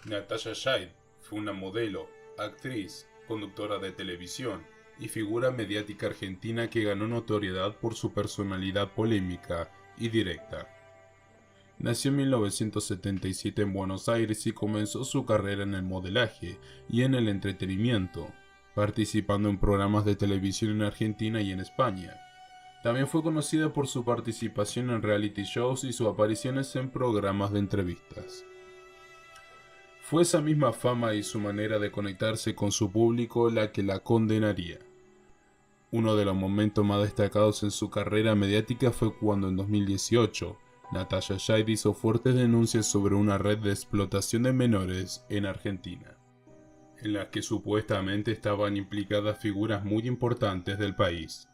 Natasha Shide fue una modelo, actriz, conductora de televisión y figura mediática argentina que ganó notoriedad por su personalidad polémica y directa. Nació en 1977 en Buenos Aires y comenzó su carrera en el modelaje y en el entretenimiento, participando en programas de televisión en Argentina y en España. También fue conocida por su participación en reality shows y sus apariciones en programas de entrevistas. Fue esa misma fama y su manera de conectarse con su público la que la condenaría. Uno de los momentos más destacados en su carrera mediática fue cuando en 2018, Natasha Shide hizo fuertes denuncias sobre una red de explotación de menores en Argentina, en la que supuestamente estaban implicadas figuras muy importantes del país.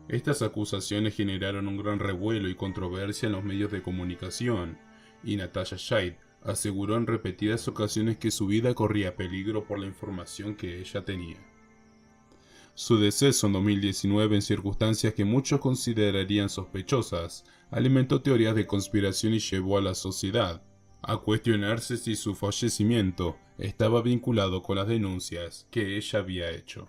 Estas acusaciones generaron un gran revuelo y controversia en los medios de comunicación, y Natasha Shide aseguró en repetidas ocasiones que su vida corría peligro por la información que ella tenía. Su deceso en 2019, en circunstancias que muchos considerarían sospechosas, alimentó teorías de conspiración y llevó a la sociedad a cuestionarse si su fallecimiento estaba vinculado con las denuncias que ella había hecho.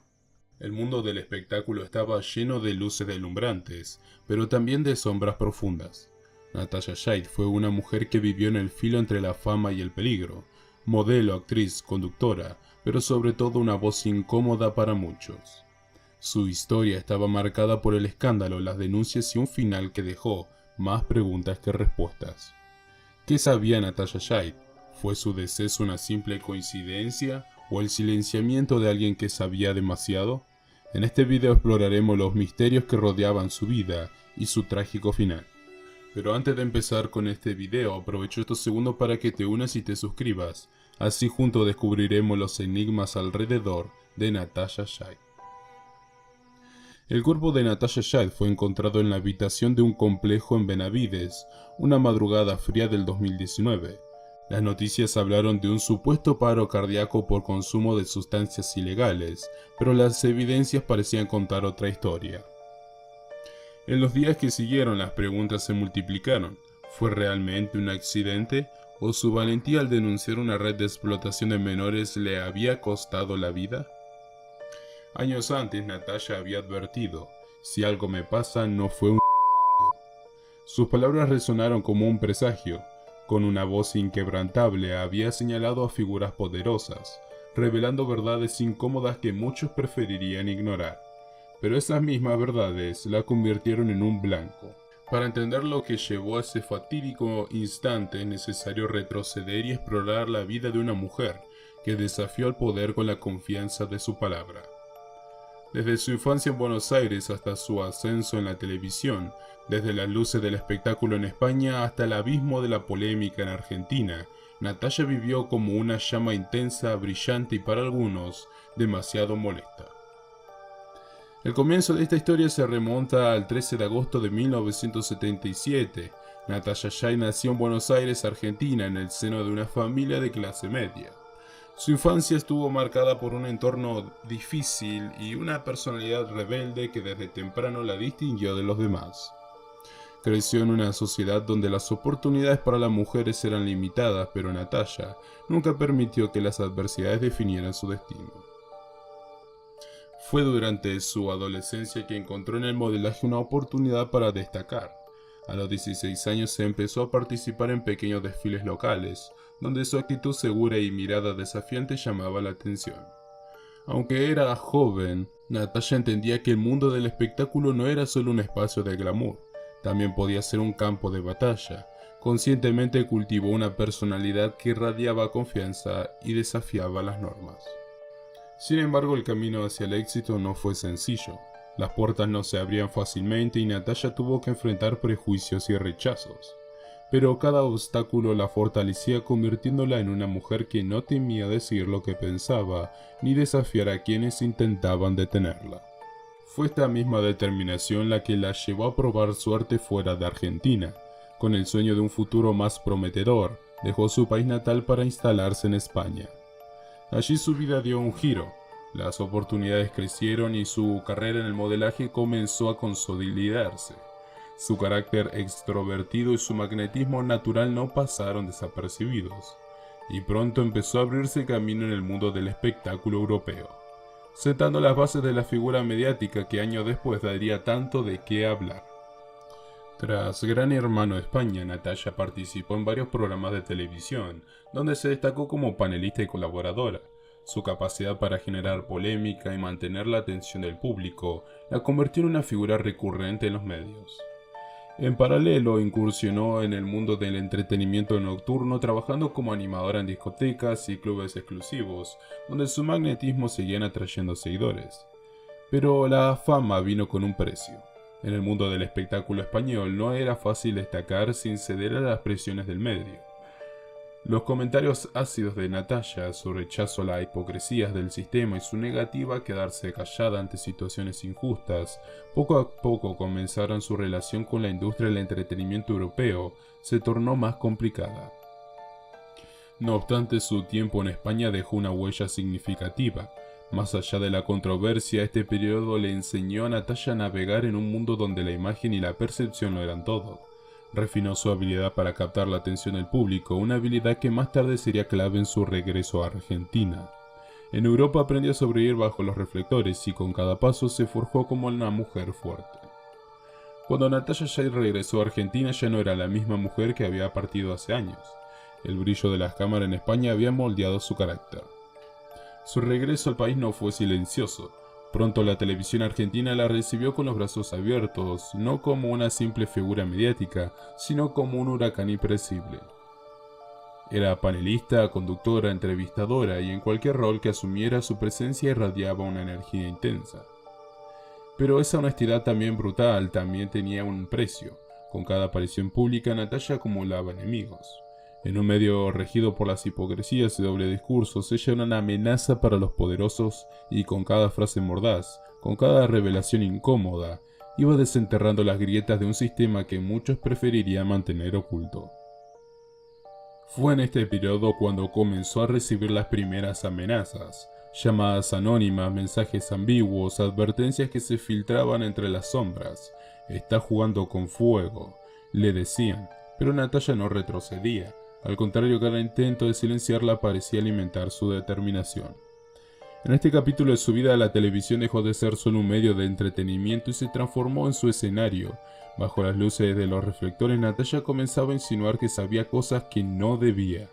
El mundo del espectáculo estaba lleno de luces deslumbrantes, pero también de sombras profundas. Natasha Shide fue una mujer que vivió en el filo entre la fama y el peligro, modelo, actriz, conductora, pero sobre todo una voz incómoda para muchos. Su historia estaba marcada por el escándalo, las denuncias y un final que dejó más preguntas que respuestas. ¿Qué sabía Natasha Shide? ¿Fue su deceso una simple coincidencia o el silenciamiento de alguien que sabía demasiado? En este video exploraremos los misterios que rodeaban su vida y su trágico final. Pero antes de empezar con este video, aprovecho estos segundos para que te unas y te suscribas. Así juntos descubriremos los enigmas alrededor de Natasha Shide. El cuerpo de Natasha Shide fue encontrado en la habitación de un complejo en Benavides, una madrugada fría del 2019. Las noticias hablaron de un supuesto paro cardíaco por consumo de sustancias ilegales, pero las evidencias parecían contar otra historia. En los días que siguieron, las preguntas se multiplicaron. ¿Fue realmente un accidente? ¿O su valentía al denunciar una red de explotación de menores le había costado la vida? Años antes, Natasha había advertido: si algo me pasa, no fue un... Sus palabras resonaron como un presagio. Con una voz inquebrantable había señalado a figuras poderosas, revelando verdades incómodas que muchos preferirían ignorar. Pero esas mismas verdades la convirtieron en un blanco. Para entender lo que llevó a ese fatídico instante es necesario retroceder y explorar la vida de una mujer que desafió al poder con la confianza de su palabra. Desde su infancia en Buenos Aires hasta su ascenso en la televisión, desde las luces del espectáculo en España hasta el abismo de la polémica en Argentina, Natasha vivió como una llama intensa, brillante y para algunos demasiado molesta. El comienzo de esta historia se remonta al 13 de agosto de 1977. Natasha Shide nació en Buenos Aires, Argentina, en el seno de una familia de clase media. Su infancia estuvo marcada por un entorno difícil y una personalidad rebelde que desde temprano la distinguió de los demás. Creció en una sociedad donde las oportunidades para las mujeres eran limitadas, pero Natasha nunca permitió que las adversidades definieran su destino. Fue durante su adolescencia que encontró en el modelaje una oportunidad para destacar. A los 16 años se empezó a participar en pequeños desfiles locales, donde su actitud segura y mirada desafiante llamaba la atención. Aunque era joven, Natasha entendía que el mundo del espectáculo no era solo un espacio de glamour, también podía ser un campo de batalla. Conscientemente cultivó una personalidad que irradiaba confianza y desafiaba las normas. Sin embargo, el camino hacia el éxito no fue sencillo. Las puertas no se abrían fácilmente y Natasha tuvo que enfrentar prejuicios y rechazos. Pero cada obstáculo la fortalecía, convirtiéndola en una mujer que no temía decir lo que pensaba ni desafiar a quienes intentaban detenerla. Fue esta misma determinación la que la llevó a probar suerte fuera de Argentina. Con el sueño de un futuro más prometedor, dejó su país natal para instalarse en España. Allí su vida dio un giro. Las oportunidades crecieron y su carrera en el modelaje comenzó a consolidarse. Su carácter extrovertido y su magnetismo natural no pasaron desapercibidos. y pronto empezó a abrirse camino en el mundo del espectáculo europeo, sentando las bases de la figura mediática que años después daría tanto de qué hablar. Tras Gran Hermano España, Natalia participó en varios programas de televisión, donde se destacó como panelista y colaboradora. Su capacidad para generar polémica y mantener la atención del público la convirtió en una figura recurrente en los medios. En paralelo, incursionó en el mundo del entretenimiento nocturno trabajando como animadora en discotecas y clubes exclusivos, donde su magnetismo seguía atrayendo seguidores. Pero la fama vino con un precio. En el mundo del espectáculo español no era fácil destacar sin ceder a las presiones del medio. Los comentarios ácidos de Natalia, su rechazo a las hipocresías del sistema y su negativa a quedarse callada ante situaciones injustas, poco a poco comenzaron su relación con la industria del entretenimiento europeo, se tornó más complicada. No obstante, su tiempo en España dejó una huella significativa. Más allá de la controversia, este periodo le enseñó a Natalia a navegar en un mundo donde la imagen y la percepción no eran todo. Refinó su habilidad para captar la atención del público, una habilidad que más tarde sería clave en su regreso a Argentina. En Europa aprendió a sobrevivir bajo los reflectores y con cada paso se forjó como una mujer fuerte. Cuando Natalia ya regresó a Argentina ya no era la misma mujer que había partido hace años. El brillo de las cámaras en España había moldeado su carácter. Su regreso al país no fue silencioso. Pronto la televisión argentina la recibió con los brazos abiertos, no como una simple figura mediática, sino como un huracán impredecible. Era panelista, conductora, entrevistadora y en cualquier rol que asumiera su presencia irradiaba una energía intensa. Pero esa honestidad también brutal también tenía un precio. Con cada aparición pública Natalia acumulaba enemigos. En un medio regido por las hipocresías y doble discursos, ella era una amenaza para los poderosos y con cada frase mordaz, con cada revelación incómoda, iba desenterrando las grietas de un sistema que muchos preferirían mantener oculto. Fue en este periodo cuando comenzó a recibir las primeras amenazas, llamadas anónimas, mensajes ambiguos, advertencias que se filtraban entre las sombras. «Está jugando con fuego», le decían, pero Natalia no retrocedía. Al contrario, cada intento de silenciarla parecía alimentar su determinación. En este capítulo de su vida, la televisión dejó de ser solo un medio de entretenimiento y se transformó en su escenario. Bajo las luces de los reflectores, Natalia comenzaba a insinuar que sabía cosas que no debía.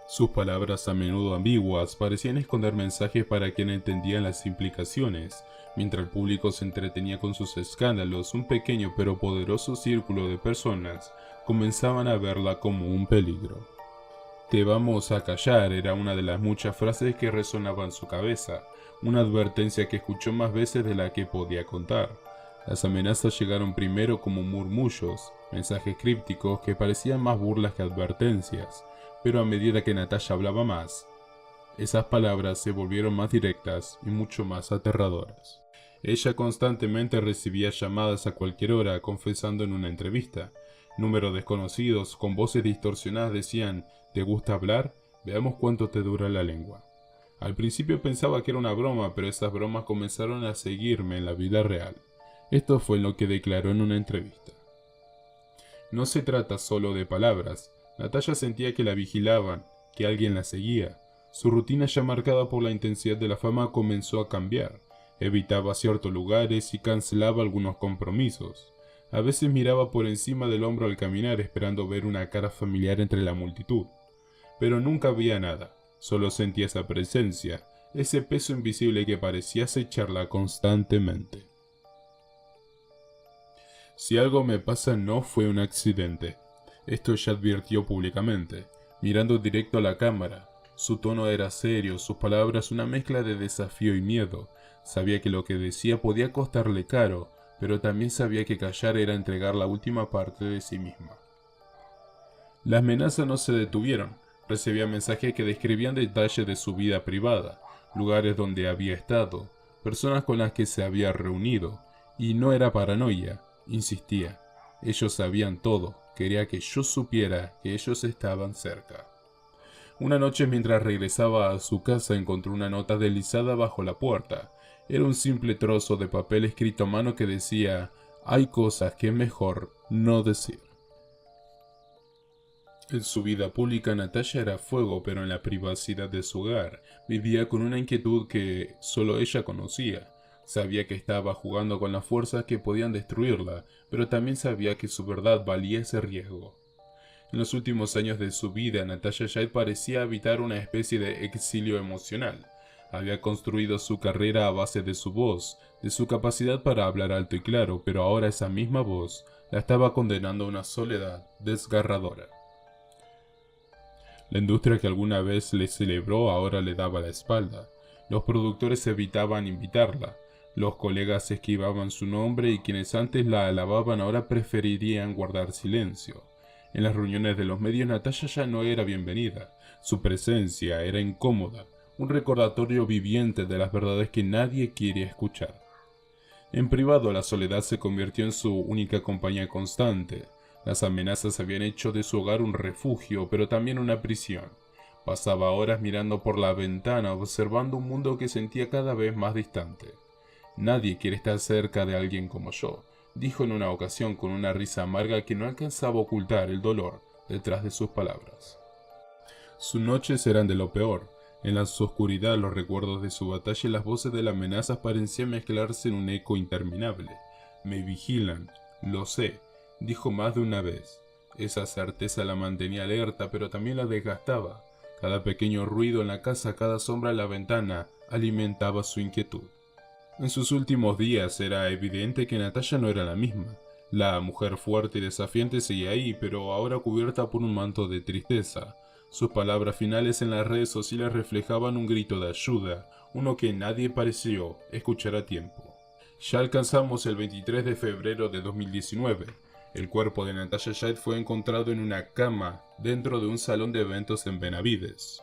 Sus palabras, a menudo ambiguas, parecían esconder mensajes para quien entendían las implicaciones. Mientras el público se entretenía con sus escándalos, un pequeño pero poderoso círculo de personas comenzaban a verla como un peligro. «Te vamos a callar» era una de las muchas frases que resonaban en su cabeza, una advertencia que escuchó más veces de la que podía contar. Las amenazas llegaron primero como murmullos, mensajes crípticos que parecían más burlas que advertencias, pero a medida que Natalia hablaba más, esas palabras se volvieron más directas y mucho más aterradoras. Ella constantemente recibía llamadas a cualquier hora confesando en una entrevista. Números desconocidos con voces distorsionadas decían: «¿Te gusta hablar? Veamos cuánto te dura la lengua». Al principio pensaba que era una broma, pero esas bromas comenzaron a seguirme en la vida real. Esto fue lo que declaró en una entrevista. No se trata solo de palabras. Natalia sentía que la vigilaban, que alguien la seguía. Su rutina, ya marcada por la intensidad de la fama, comenzó a cambiar. Evitaba ciertos lugares y cancelaba algunos compromisos. A veces miraba por encima del hombro al caminar esperando ver una cara familiar entre la multitud. Pero nunca veía nada, solo sentía esa presencia, ese peso invisible que parecía acecharla constantemente. «Si algo me pasa no fue un accidente», esto ella advirtió públicamente, mirando directo a la cámara. Su tono era serio, sus palabras una mezcla de desafío y miedo. Sabía que lo que decía podía costarle caro, pero también sabía que callar era entregar la última parte de sí misma. Las amenazas no se detuvieron. Recibía mensajes que describían detalles de su vida privada, lugares donde había estado, personas con las que se había reunido, y no era paranoia, insistía. Ellos sabían todo, quería que yo supiera que ellos estaban cerca. Una noche, mientras regresaba a su casa, encontró una nota deslizada bajo la puerta. Era un simple trozo de papel escrito a mano que decía: «Hay cosas que es mejor no decir». En su vida pública, Natalia era fuego, pero en la privacidad de su hogar vivía con una inquietud que solo ella conocía. Sabía que estaba jugando con las fuerzas que podían destruirla, pero también sabía que su verdad valía ese riesgo. En los últimos años de su vida, Natasha Jade parecía habitar una especie de exilio emocional. Había construido su carrera a base de su voz, de su capacidad para hablar alto y claro, pero ahora esa misma voz la estaba condenando a una soledad desgarradora. La industria que alguna vez le celebró ahora le daba la espalda. Los productores evitaban invitarla. Los colegas esquivaban su nombre y quienes antes la alababan ahora preferirían guardar silencio. En las reuniones de los medios, Natasha ya no era bienvenida. Su presencia era incómoda, un recordatorio viviente de las verdades que nadie quiere escuchar. En privado, la soledad se convirtió en su única compañía constante. Las amenazas habían hecho de su hogar un refugio, pero también una prisión. Pasaba horas mirando por la ventana, observando un mundo que sentía cada vez más distante. Nadie quiere estar cerca de alguien como yo, dijo en una ocasión con una risa amarga que no alcanzaba a ocultar el dolor detrás de sus palabras. Sus noches eran de lo peor. En la oscuridad, los recuerdos de su batalla y las voces de las amenazas parecían mezclarse en un eco interminable. Me vigilan, lo sé, dijo más de una vez. Esa certeza la mantenía alerta, pero también la desgastaba. Cada pequeño ruido en la casa, cada sombra en la ventana, alimentaba su inquietud. En sus últimos días era evidente que Natasha no era la misma. La mujer fuerte y desafiante seguía ahí, pero ahora cubierta por un manto de tristeza. Sus palabras finales en las redes sociales reflejaban un grito de ayuda, uno que nadie pareció escuchar a tiempo. Ya alcanzamos el 23 de febrero de 2019. El cuerpo de Natasha Jade fue encontrado en una cama dentro de un salón de eventos en Benavides,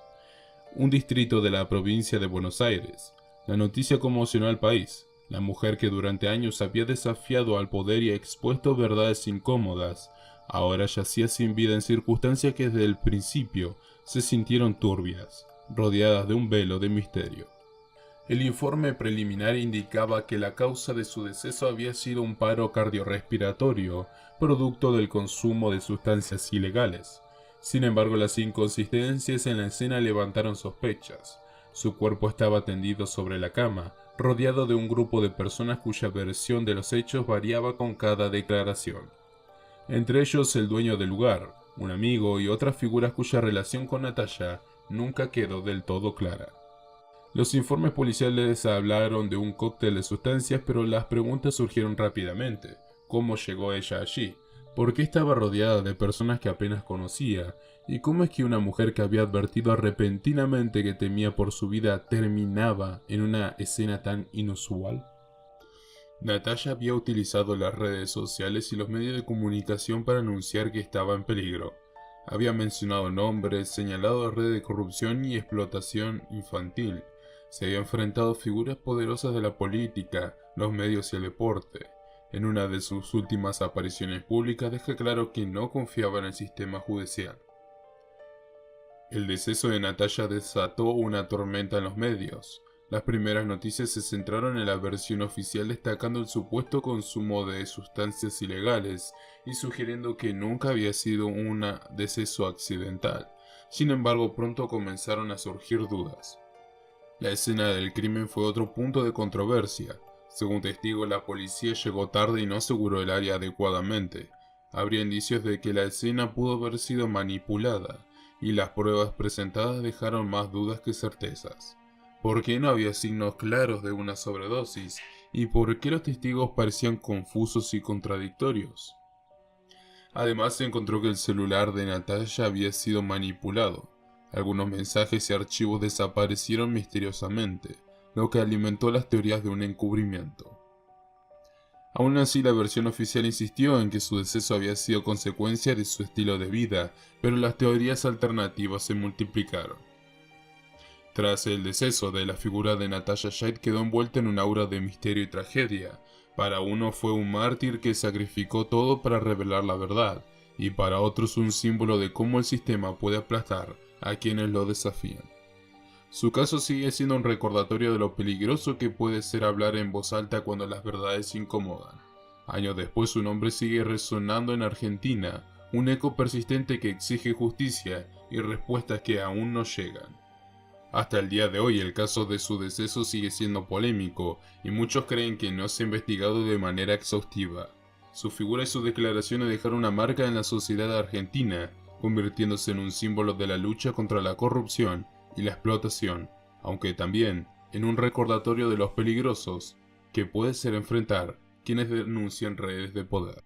un distrito de la provincia de Buenos Aires. La noticia conmocionó al país. La mujer que durante años había desafiado al poder y expuesto verdades incómodas, ahora yacía sin vida en circunstancias que desde el principio se sintieron turbias, rodeadas de un velo de misterio. El informe preliminar indicaba que la causa de su deceso había sido un paro cardiorrespiratorio, producto del consumo de sustancias ilegales. Sin embargo, las inconsistencias en la escena levantaron sospechas. Su cuerpo estaba tendido sobre la cama, rodeado de un grupo de personas cuya versión de los hechos variaba con cada declaración. Entre ellos el dueño del lugar, un amigo y otras figuras cuya relación con Natasha nunca quedó del todo clara. Los informes policiales hablaron de un cóctel de sustancias, pero las preguntas surgieron rápidamente. ¿Cómo llegó ella allí? ¿Por qué estaba rodeada de personas que apenas conocía? ¿Y cómo es que una mujer que había advertido repentinamente que temía por su vida terminaba en una escena tan inusual? Natasha había utilizado las redes sociales y los medios de comunicación para anunciar que estaba en peligro. Había mencionado nombres, señalado redes de corrupción y explotación infantil. Se había enfrentado a figuras poderosas de la política, los medios y el deporte. En una de sus últimas apariciones públicas deja claro que no confiaba en el sistema judicial. El deceso de Natasha desató una tormenta en los medios. Las primeras noticias se centraron en la versión oficial destacando el supuesto consumo de sustancias ilegales y sugiriendo que nunca había sido un deceso accidental. Sin embargo, pronto comenzaron a surgir dudas. La escena del crimen fue otro punto de controversia. Según testigos, la policía llegó tarde y no aseguró el área adecuadamente. Habría indicios de que la escena pudo haber sido manipulada, y las pruebas presentadas dejaron más dudas que certezas. ¿Por qué no había signos claros de una sobredosis? ¿Y por qué los testigos parecían confusos y contradictorios? Además, se encontró que el celular de Natasha había sido manipulado. Algunos mensajes y archivos desaparecieron misteriosamente, lo que alimentó las teorías de un encubrimiento. Aún así, la versión oficial insistió en que su deceso había sido consecuencia de su estilo de vida, pero las teorías alternativas se multiplicaron. Tras el deceso de la figura de Natasha Jade quedó envuelta en un aura de misterio y tragedia. Para uno fue un mártir que sacrificó todo para revelar la verdad, y para otros un símbolo de cómo el sistema puede aplastar a quienes lo desafían. Su caso sigue siendo un recordatorio de lo peligroso que puede ser hablar en voz alta cuando las verdades incomodan. Años después su nombre sigue resonando en Argentina, un eco persistente que exige justicia y respuestas que aún no llegan. Hasta el día de hoy el caso de su deceso sigue siendo polémico y muchos creen que no se ha investigado de manera exhaustiva. Su figura y sus declaraciones dejaron una marca en la sociedad argentina, convirtiéndose en un símbolo de la lucha contra la corrupción y la explotación, aunque también en un recordatorio de los peligrosos que puede ser enfrentar quienes denuncian redes de poder.